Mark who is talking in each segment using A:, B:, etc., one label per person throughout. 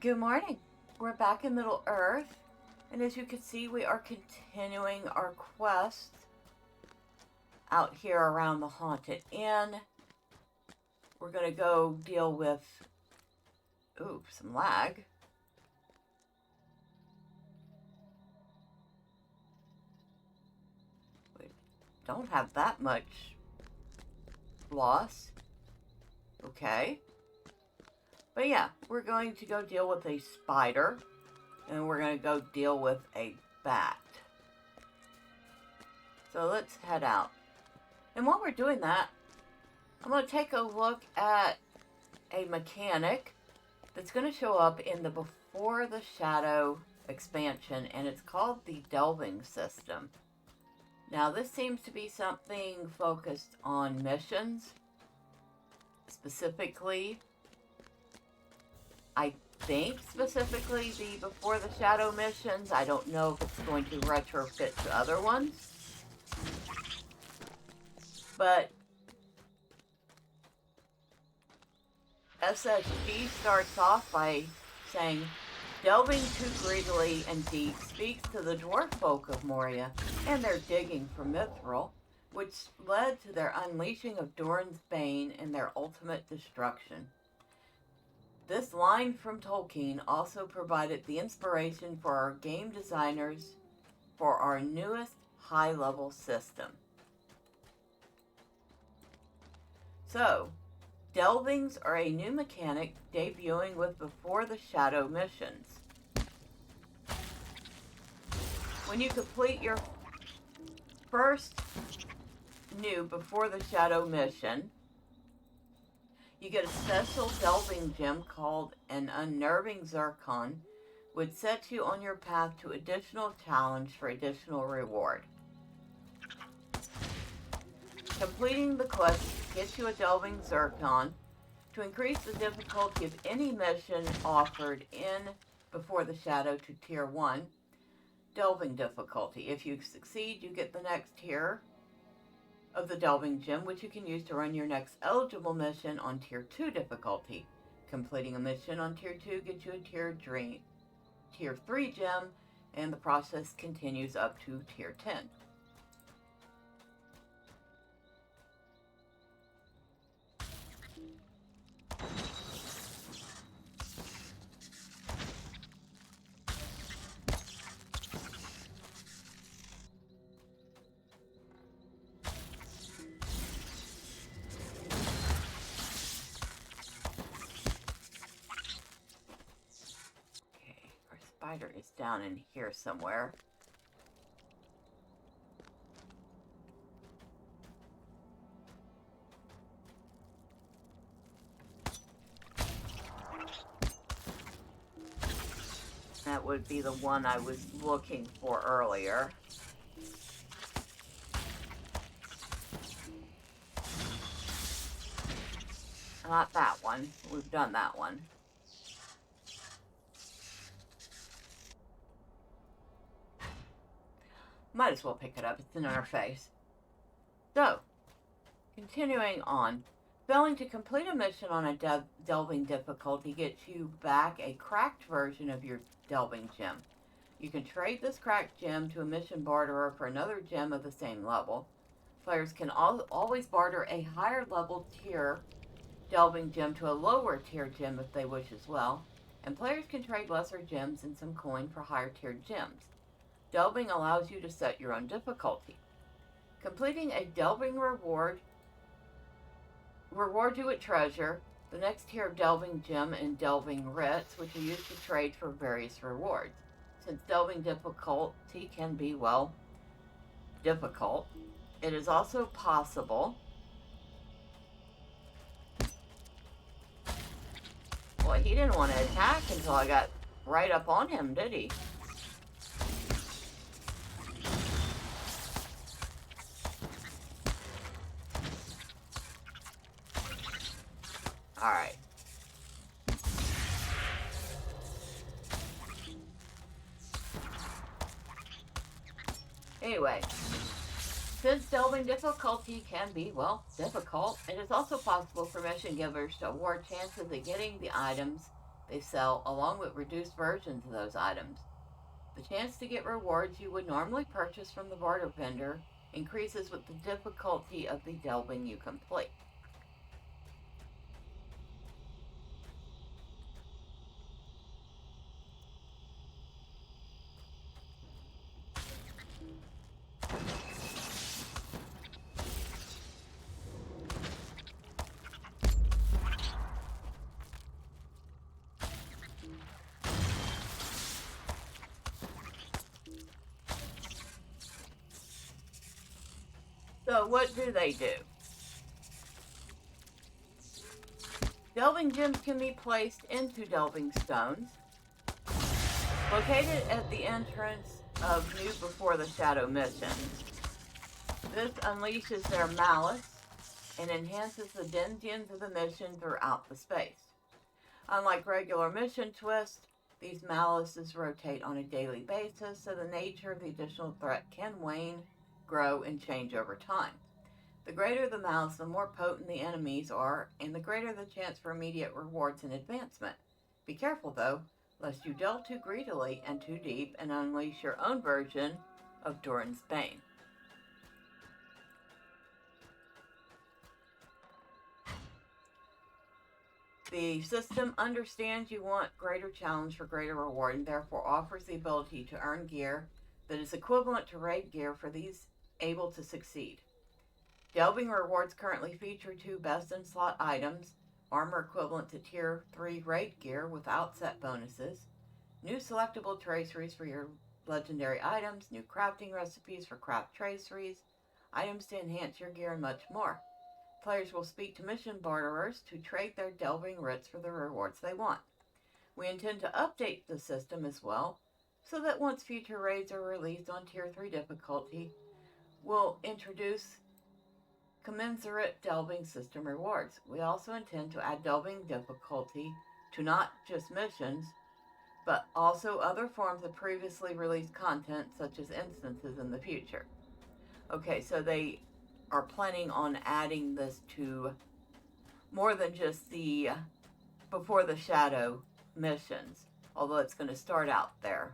A: Good morning. We're back in Middle Earth, and as you can see, we are continuing our quest out here around the Haunted Inn. We're going to go deal with, some lag. We don't have that much loss. Okay. But yeah, we're going to go deal with a spider, and we're going to go deal with a bat. So let's head out. And while we're doing that, I'm going to take a look at a mechanic that's going to show up in the Before the Shadow expansion, and it's called the Delving System. Now, this seems to be something focused on missions, specifically. I think specifically the Before the Shadow missions. I don't know if it's going to retrofit to other ones. But SSG starts off by saying, delving too greedily and deep speaks to the dwarf folk of Moria and their digging for mithril, which led to their unleashing of Doran's Bane and their ultimate destruction. This line from Tolkien also provided the inspiration for our game designers for our newest high-level system. So, delvings are a new mechanic debuting with Before the Shadow missions. When you complete your first new Before the Shadow mission, you get a special delving gem called an Unnerving Zircon, which sets you on your path to additional challenge for additional reward. Completing the quest gets you a Delving Zircon to increase the difficulty of any mission offered in Before the Shadow to Tier 1 Delving difficulty. If you succeed, you get the next tier of the Delving Gem, which you can use to run your next eligible mission on Tier 2 difficulty. Completing a mission on Tier 2 gets you a Tier 3 gem, and the process continues up to Tier 10. Spider is down in here somewhere. That would be the one I was looking for earlier. Not that one. We've done that one. Might as well pick it up. It's in our face. So, continuing on. Failing to complete a mission on a delving difficulty gets you back a cracked version of your delving gem. You can trade this cracked gem to a mission barterer for another gem of the same level. Players can always barter a higher level tier delving gem to a lower tier gem if they wish as well. And players can trade lesser gems and some coin for higher tiered gems. Delving allows you to set your own difficulty. Completing a delving reward you with treasure, the next tier of delving gem, and delving writs, which are used to trade for various rewards. Since delving difficulty can be, difficult, it is also possible. Well, he didn't want to attack until I got right up on him, did he? Alright. Anyway, since delving difficulty can be, difficult, it is also possible for mission givers to award chances at getting the items they sell, along with reduced versions of those items. The chance to get rewards you would normally purchase from the barter vendor increases with the difficulty of the delving you complete. So what do they do? Delving gems can be placed into delving stones, located at the entrance of New Before the Shadow missions. This unleashes their malice and enhances the dungeons of the mission throughout the space. Unlike regular mission twists, these malices rotate on a daily basis, so the nature of the additional threat can wane, grow, and change over time. The greater the malice, the more potent the enemies are, and the greater the chance for immediate rewards and advancement. Be careful, though, lest you delve too greedily and too deep and unleash your own version of Doran's Bane. The system understands you want greater challenge for greater reward, and therefore offers the ability to earn gear that is equivalent to raid gear for these able to succeed. Delving rewards currently feature 2 best-in-slot items, armor equivalent to Tier 3 raid gear without set bonuses, new selectable traceries for your legendary items, new crafting recipes for craft traceries, items to enhance your gear, and much more. Players will speak to mission barterers to trade their delving writs for the rewards they want. We intend to update the system as well, so that once future raids are released on Tier 3 difficulty, we'll introduce commensurate delving system rewards. We also intend to add delving difficulty to not just missions, but also other forms of previously released content, such as instances in the future. Okay, so they are planning on adding this to more than just the Before the Shadow missions, although it's going to start out there.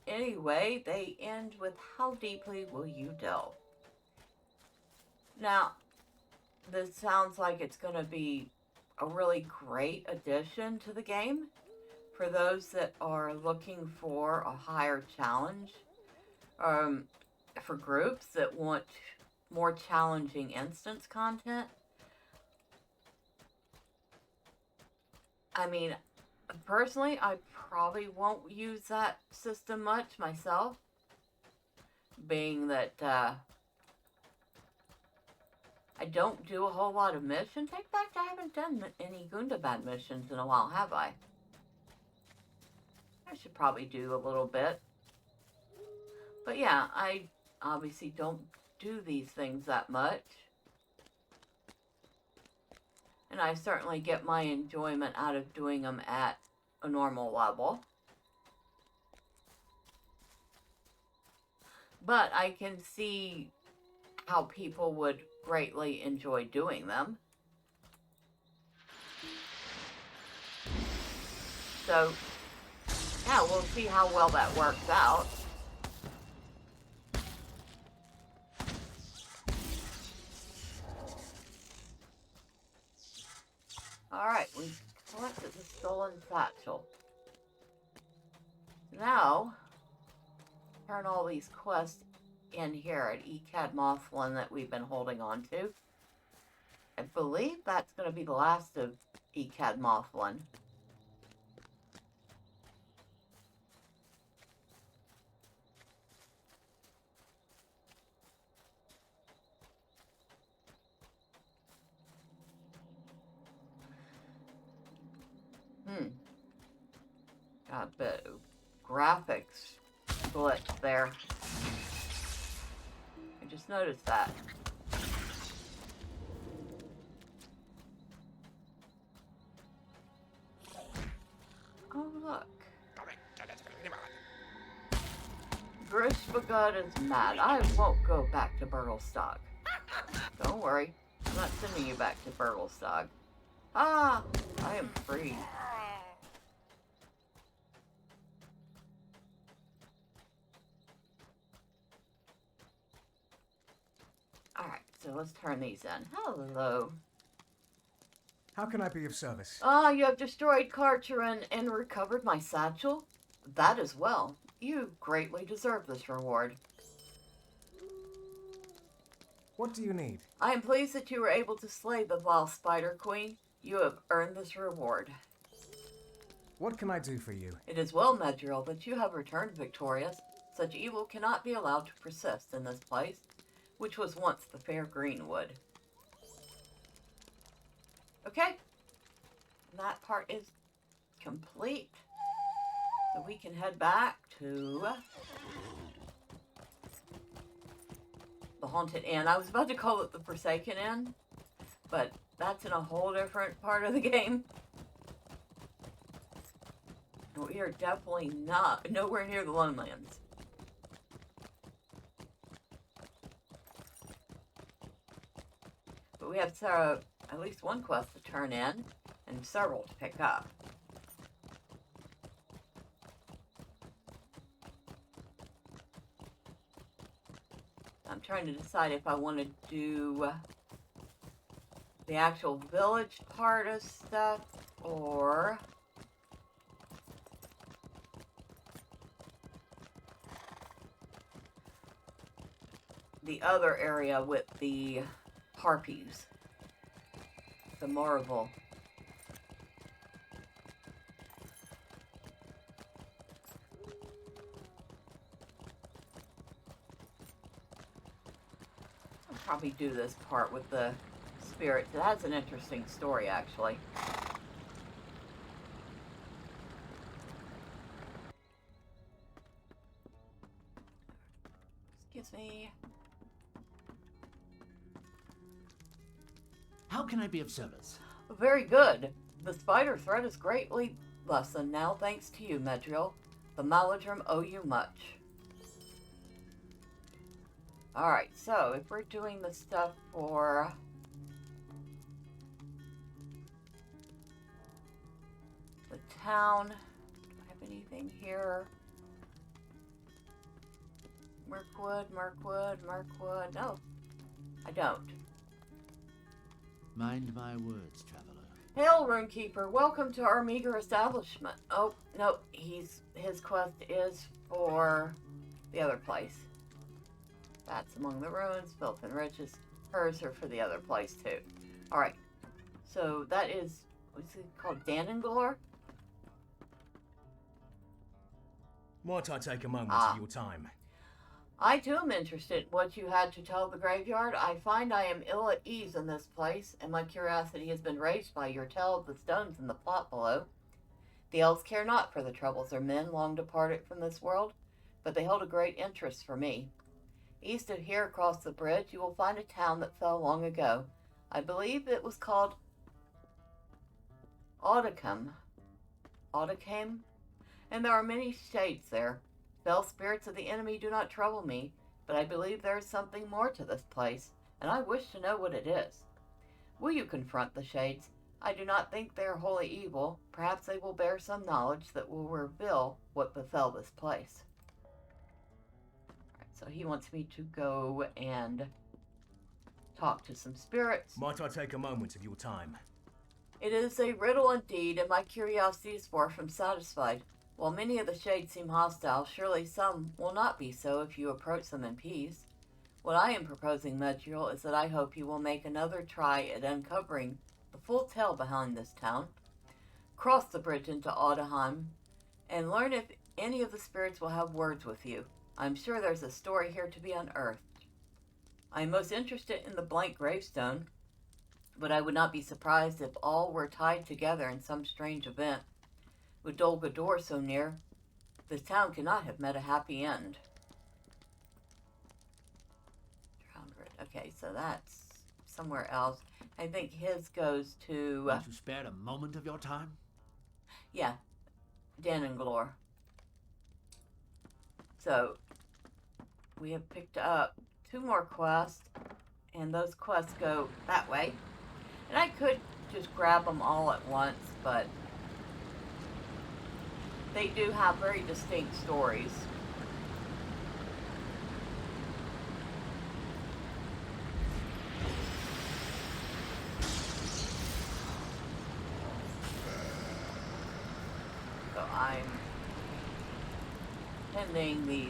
A: Anyway, they end with how deeply will you delve? Now, this sounds like it's going to be a really great addition to the game for those that are looking for a higher challenge, for groups that want more challenging instance content. I mean, personally, I probably won't use that system much myself, being that I don't do a whole lot of missions. In fact, I haven't done any Gundabad missions in a while, have I? I should probably do a little bit. But yeah, I obviously don't do these things that much. And I certainly get my enjoyment out of doing them at a normal level. But I can see how people would greatly enjoy doing them. So, yeah, we'll see how well that works out. Alright, we've collected the stolen satchel. Now, turn all these quests in here at Echad Mothelen that we've been holding on to. I believe that's going to be the last of Echad Mothelen. Got a bit of graphics glitch there. I just noticed that. Oh, look. Grishbagud is mad. I won't go back to Bertelstag. Don't worry. I'm not sending you back to Bertelstag. Ah, I am free. Alright, so let's turn these in. Hello.
B: How can I be of service?
A: Ah, you have destroyed Carcherin and recovered my satchel? That as well. You greatly deserve this reward.
B: What do you need?
A: I am pleased that you were able to slay the vile Spider Queen. You have earned this reward.
B: What can I do for you?
A: It is well, Medriel, that you have returned victorious. Such evil cannot be allowed to persist in this place, which was once the fair Greenwood. Okay. That part is complete. So we can head back to the Haunted Inn. I was about to call it the Forsaken Inn, but that's in a whole different part of the game. And we are definitely nowhere near the Lonelands. But we have at least one quest to turn in, and several to pick up. I'm trying to decide if I want to do the actual village part of stuff, or the other area with the harpies, the Marvel. I'll probably do this part with the spirits. It has an interesting story, actually. Excuse me.
C: How can I be of service?
A: Very good. The spider threat is greatly lessened now, thanks to you, Medriel. The Maladrim owe you much. Alright, so if we're doing the stuff for the town, do I have anything here? Mirkwood. No, I don't.
C: Mind my words, traveler.
A: Hail, Runekeeper. Welcome to our meager establishment. Oh, no, his quest is for the other place. That's among the ruins, filth and riches. Hers are for the other place, too. Alright, so that is, what's it called, Danenglore?
B: Might I take a moment of your time?
A: I too am interested in what you had to tell the graveyard. I find I am ill at ease in this place, and my curiosity has been raised by your tale of the stones in the plot below. The elves care not for the troubles of men long departed from this world, but they hold a great interest for me. East of here, across the bridge, you will find a town that fell long ago. I believe it was called Audaghaim. Audaghaim? And there are many shades there. Fell spirits of the enemy do not trouble me, but I believe there is something more to this place, and I wish to know what it is. Will you confront the shades? I do not think they are wholly evil. Perhaps they will bear some knowledge that will reveal what befell this place. Alright, so he wants me to go and talk to some spirits.
B: Might I take a moment of your time?
A: It is a riddle indeed, and my curiosity is far from satisfied. While many of the shades seem hostile, surely some will not be so if you approach them in peace. What I am proposing, Medriel, is that I hope you will make another try at uncovering the full tale behind this town, cross the bridge into Audaghaim, and learn if any of the spirits will have words with you. I am sure there's a story here to be unearthed. I am most interested in the blank gravestone, but I would not be surprised if all were tied together in some strange event. With Dol Guldur so near, this town cannot have met a happy end. Okay, so that's somewhere else. I think his goes to...
C: Want to spare a moment of your time?
A: Yeah, Danenglore. So, we have picked up 2 more quests, and those quests go that way. And I could just grab them all at once, but they do have very distinct stories. So I'm pending these.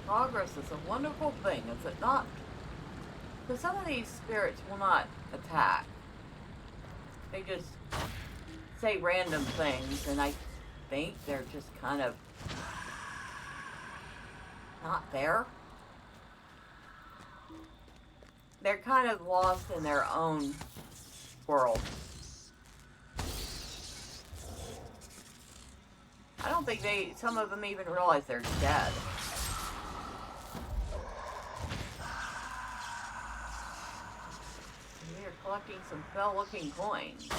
A: Progress is a wonderful thing, is it not? Because some of these spirits will not attack. They just say random things, and I think they're just kind of not there. They're kind of lost in their own world. I don't think some of them even realize they're dead. We are collecting some fell-looking coins.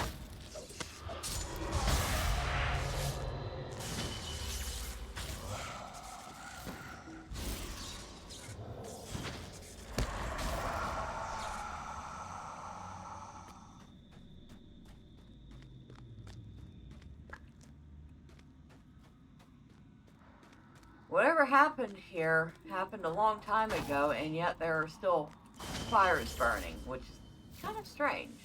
A: Whatever happened here happened a long time ago, and yet there are still fires burning, which is kind of strange.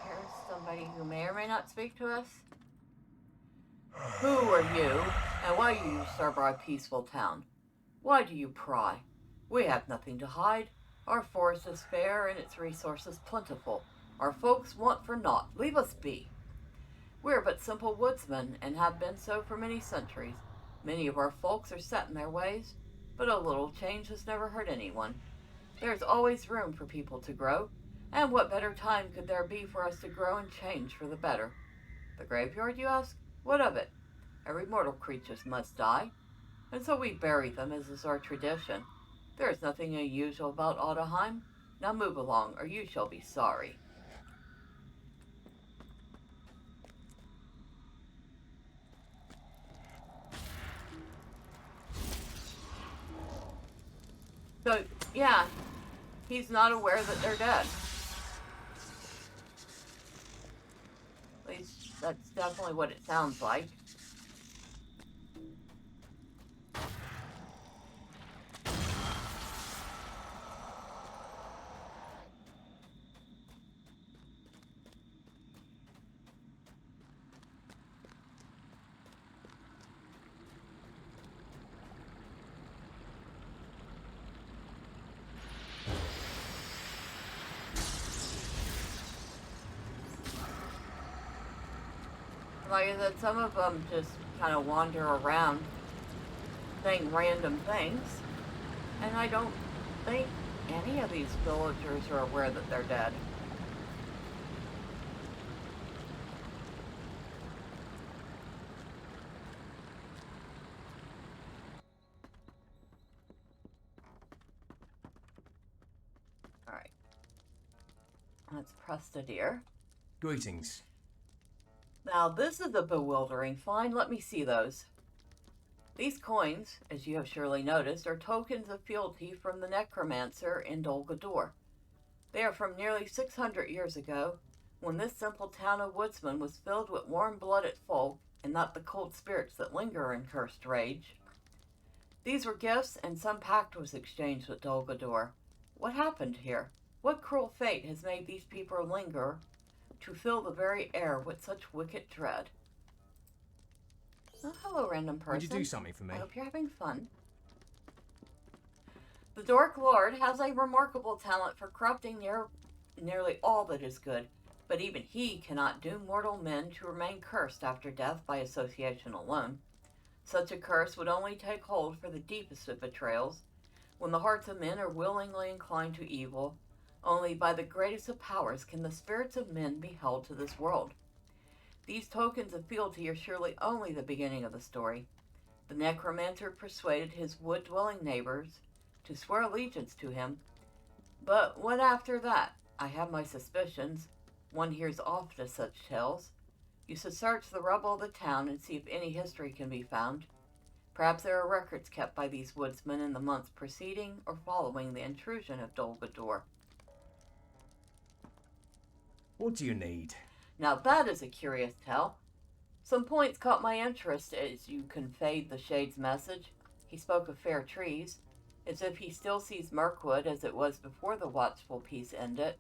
A: Here's somebody who may or may not speak to us. Who are you, and why do you serve our peaceful town? Why do you pry? We have nothing to hide. Our forest is fair and its resources plentiful. Our folks want for naught. Leave us be. We are but simple woodsmen, and have been so for many centuries. Many of our folks are set in their ways, but a little change has never hurt anyone. There is always room for people to grow, and what better time could there be for us to grow and change for the better? The graveyard, you ask? What of it? Every mortal creature must die, and so we bury them, as is our tradition. There is nothing unusual about Audaghaim. Now move along, or you shall be sorry. So, yeah, he's not aware that they're dead. At least, that's definitely what it sounds like. Like I said, some of them just kind of wander around saying random things, and I don't think any of these villagers are aware that they're dead. Alright. Let's press the deer.
B: Greetings.
A: Now, this is a bewildering find. Let me see those. These coins, as you have surely noticed, are tokens of fealty from the necromancer in Dol Guldur. They are from nearly 600 years ago, when this simple town of woodsmen was filled with warm-blooded folk, and not the cold spirits that linger in cursed rage. These were gifts, and some pact was exchanged with Dol Guldur. What happened here? What cruel fate has made these people linger to fill the very air with such wicked dread? Oh, hello, random person.
B: Would you do something for me?
A: I hope you're having fun. The Dork Lord has a remarkable talent for corrupting nearly all that is good, but even he cannot doom mortal men to remain cursed after death by association alone. Such a curse would only take hold for the deepest of betrayals, when the hearts of men are willingly inclined to evil. Only by the greatest of powers can the spirits of men be held to this world. These tokens of fealty are surely only the beginning of the story. The necromancer persuaded his wood-dwelling neighbors to swear allegiance to him, But what after that? I have my suspicions. One hears often such tales. You should search the rubble of the town and see if any history can be found. Perhaps there are records kept by these woodsmen in the months preceding or following the intrusion of Dol Guldur.
B: What do you need?
A: Now that is a curious tale. Some points caught my interest as you conveyed the Shade's message. He spoke of fair trees, as if he still sees Mirkwood as it was before the watchful peace ended.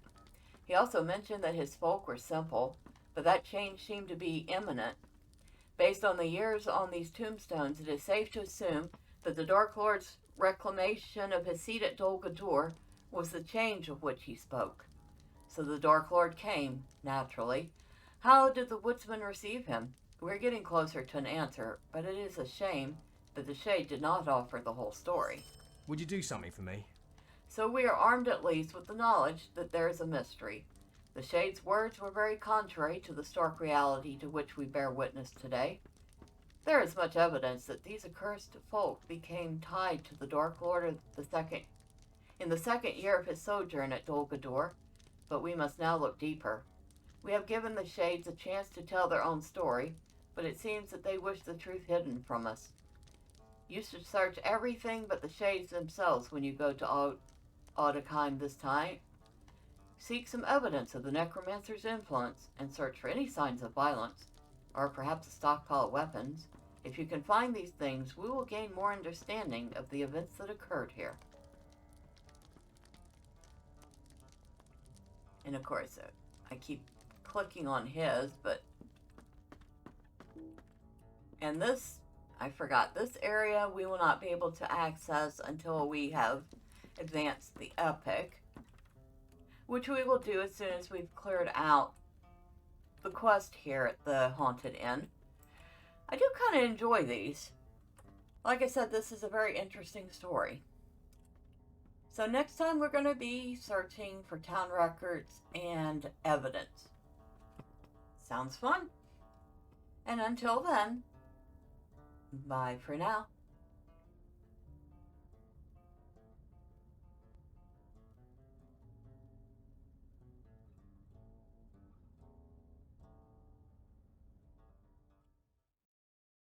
A: He also mentioned that his folk were simple, but that change seemed to be imminent. Based on the years on these tombstones, it is safe to assume that the Dark Lord's reclamation of his seat at Dol Guldur was the change of which he spoke. So the Dark Lord came, naturally. How did the woodsman receive him? We're getting closer to an answer, but it is a shame that the Shade did not offer the whole story.
B: Would you do something for me?
A: So we are armed at least with the knowledge that there is a mystery. The Shade's words were very contrary to the stark reality to which we bear witness today. There is much evidence that these accursed folk became tied to the Dark Lord in the second year of his sojourn at Dol Guldur, but we must now look deeper. We have given the Shades a chance to tell their own story, but it seems that they wish the truth hidden from us. You should search everything but the Shades themselves when you go to Audaghaim this time. Seek some evidence of the necromancer's influence and search for any signs of violence, or perhaps a stockpile of weapons. If you can find these things, we will gain more understanding of the events that occurred here. And of course, I keep clicking on his, but... And this, I forgot, this area we will not be able to access until we have advanced the epic, which we will do as soon as we've cleared out the quest here at the Haunted Inn. I do kind of enjoy these. Like I said, this is a very interesting story. So next time we're going to be searching for town records and evidence. Sounds fun. And until then, bye for now.